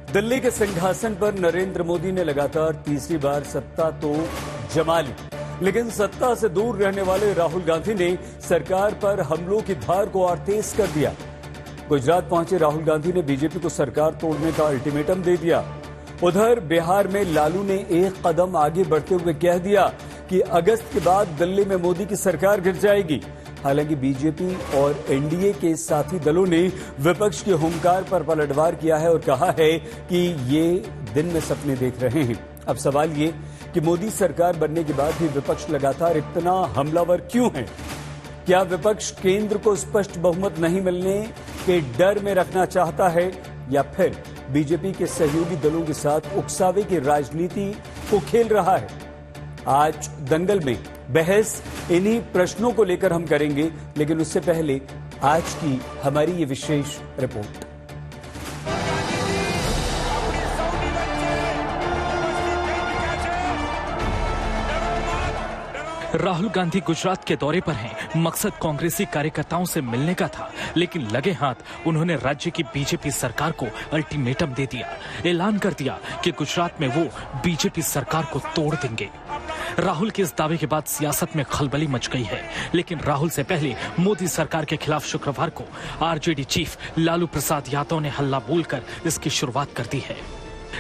दिल्ली के सिंहासन पर नरेंद्र मोदी ने लगातार तीसरी बार सत्ता तो जमा ली, लेकिन सत्ता से दूर रहने वाले राहुल गांधी ने सरकार पर हमलों की धार को और तेज कर दिया। गुजरात पहुंचे राहुल गांधी ने बीजेपी को सरकार तोड़ने का अल्टीमेटम दे दिया। उधर बिहार में लालू ने एक कदम आगे बढ़ते हुए कह दिया कि अगस्त के बाद दिल्ली में मोदी की सरकार गिर जाएगी। हालांकि बीजेपी और एनडीए के साथी दलों ने विपक्ष के हुंकार पर पलटवार किया है और कहा है कि ये दिन में सपने देख रहे हैं। अब सवाल ये कि मोदी सरकार बनने के बाद भी विपक्ष लगातार इतना हमलावर क्यों है? क्या विपक्ष केंद्र को स्पष्ट बहुमत नहीं मिलने के डर में रखना चाहता है या फिर बीजेपी के सहयोगी दलों के साथ उकसावे की राजनीति को खेल रहा है? आज दंगल में बहस इन्हीं प्रश्नों को लेकर हम करेंगे, लेकिन उससे पहले आज की हमारी ये विशेष रिपोर्ट। राहुल गांधी गुजरात के दौरे पर हैं। मकसद कांग्रेसी कार्यकर्ताओं से मिलने का था, लेकिन लगे हाथ उन्होंने राज्य की बीजेपी सरकार को अल्टीमेटम दे दिया। ऐलान कर दिया कि गुजरात में वो बीजेपी सरकार को तोड़ देंगे। राहुल के इस दावे के बाद सियासत में खलबली मच गई है, लेकिन राहुल से पहले मोदी सरकार के खिलाफ शुक्रवार को आरजेडी चीफ लालू प्रसाद यादव ने हल्ला बोलकर इसकी शुरुआत कर दी है।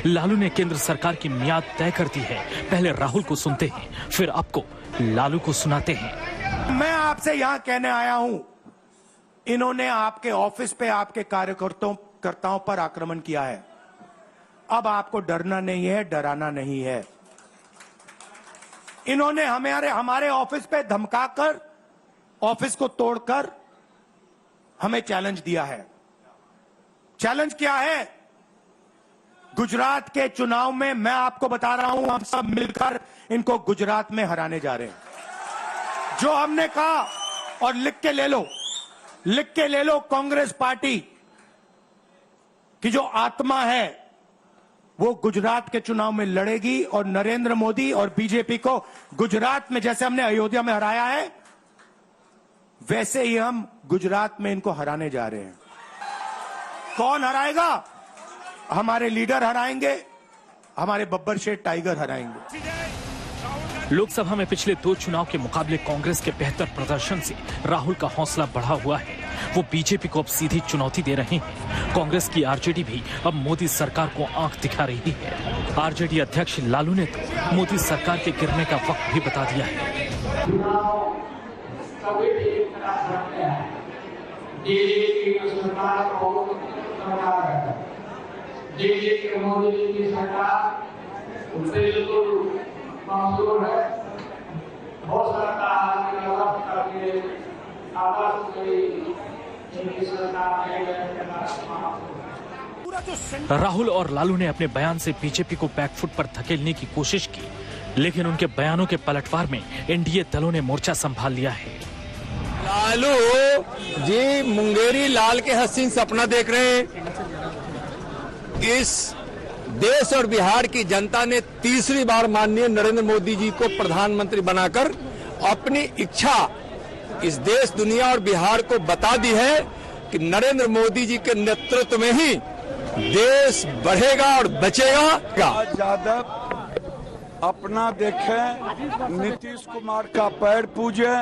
लालू ने केंद्र सरकार की मियाद तय कर दी है। पहले राहुल को सुनते हैं, फिर आपको लालू को सुनाते हैं। मैं आपसे यहां कहने आया हूं, इन्होंने आपके ऑफिस पे आपके कार्यकर्ताओं पर आक्रमण किया है। अब आपको डरना नहीं है, डराना नहीं है। इन्होंने हमारे ऑफिस पे धमकाकर, ऑफिस को तोड़कर हमें चैलेंज दिया है। चैलेंज क्या है? गुजरात के चुनाव में मैं आपको बता रहा हूं, हम सब मिलकर इनको गुजरात में हराने जा रहे हैं। जो हमने कहा, और लिख के ले लो, कांग्रेस पार्टी की जो आत्मा है वो गुजरात के चुनाव में लड़ेगी और नरेंद्र मोदी और बीजेपी को गुजरात में, जैसे हमने अयोध्या में हराया है, वैसे ही हम गुजरात में इनको हराने जा रहे हैं। कौन हराएगा? हमारे लीडर हराएंगे, हमारे बब्बर शेठ टाइगर हराएंगे। लोकसभा में पिछले 2 चुनाव के मुकाबले कांग्रेस के बेहतर प्रदर्शन से राहुल का हौसला बढ़ा हुआ है। वो बीजेपी को अब सीधी चुनौती दे रहे हैं। कांग्रेस की आरजेडी भी अब मोदी सरकार को आंख दिखा रही है। आरजेडी अध्यक्ष लालू ने तो मोदी सरकार के गिरने का वक्त भी बता दिया है। मंजूर है, हो सकता है कि अलग करके आवाज इनकी सरकार में। राहुल और लालू ने अपने बयान से बीजेपी को बैकफुट पर धकेलने की कोशिश की, लेकिन उनके बयानों के पलटवार में एनडीए दलों ने मोर्चा संभाल लिया है। लालू जी मुंगेरी लाल के हसीन सपना देख रहे हैं। इस देश और बिहार की जनता ने तीसरी बार माननीय नरेंद्र मोदी जी को प्रधानमंत्री बनाकर अपनी इच्छा इस देश, दुनिया और बिहार को बता दी है कि नरेंद्र मोदी जी के नेतृत्व में ही देश बढ़ेगा और बचेगा। यादव अपना देखें, नीतीश कुमार का पैर पूजे,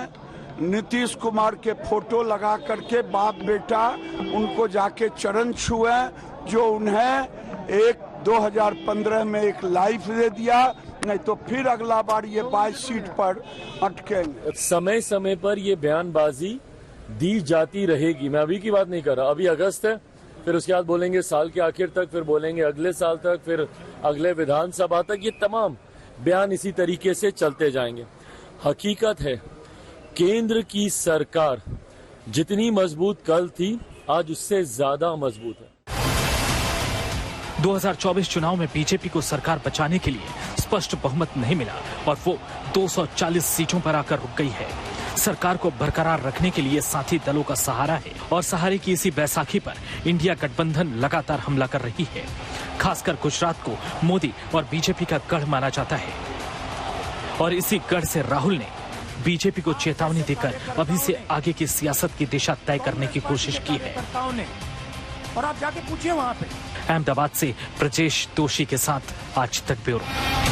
नीतीश कुमार के फोटो लगा करके बाप बेटा उनको जाके चरण छुए, जो उन्हें 2015 में एक लाइफ दे दिया, नहीं तो फिर अगला बार ये 22 सीट पर अटकेंगे। समय समय पर ये बयानबाजी दी जाती रहेगी। मैं अभी की बात नहीं कर रहा, अभी अगस्त है, फिर उसके बाद बोलेंगे साल के आखिर तक, फिर बोलेंगे अगले साल तक, फिर अगले विधानसभा तक। ये तमाम बयान इसी तरीके से चलते जाएंगे। हकीकत है, केंद्र की सरकार जितनी मजबूत कल थी, आज उससे ज्यादा मजबूत है। 2024 चुनाव में बीजेपी को सरकार बचाने के लिए स्पष्ट बहुमत नहीं मिला और वो 240 सीटों पर आकर रुक गई है। सरकार को बरकरार रखने के लिए साथी दलों का सहारा है और सहारे की इसी बैसाखी पर इंडिया गठबंधन लगातार हमला कर रही है। खासकर गुजरात को मोदी और बीजेपी का गढ़ माना जाता है और इसी गढ़ से राहुल ने बीजेपी को चेतावनी देकर अभी से आगे की सियासत की दिशा तय करने की कोशिश की है। और आप जाके पूछिए वहां पे। अहमदाबाद से ब्रजेश दोषी के साथ आज तक ब्यूरो।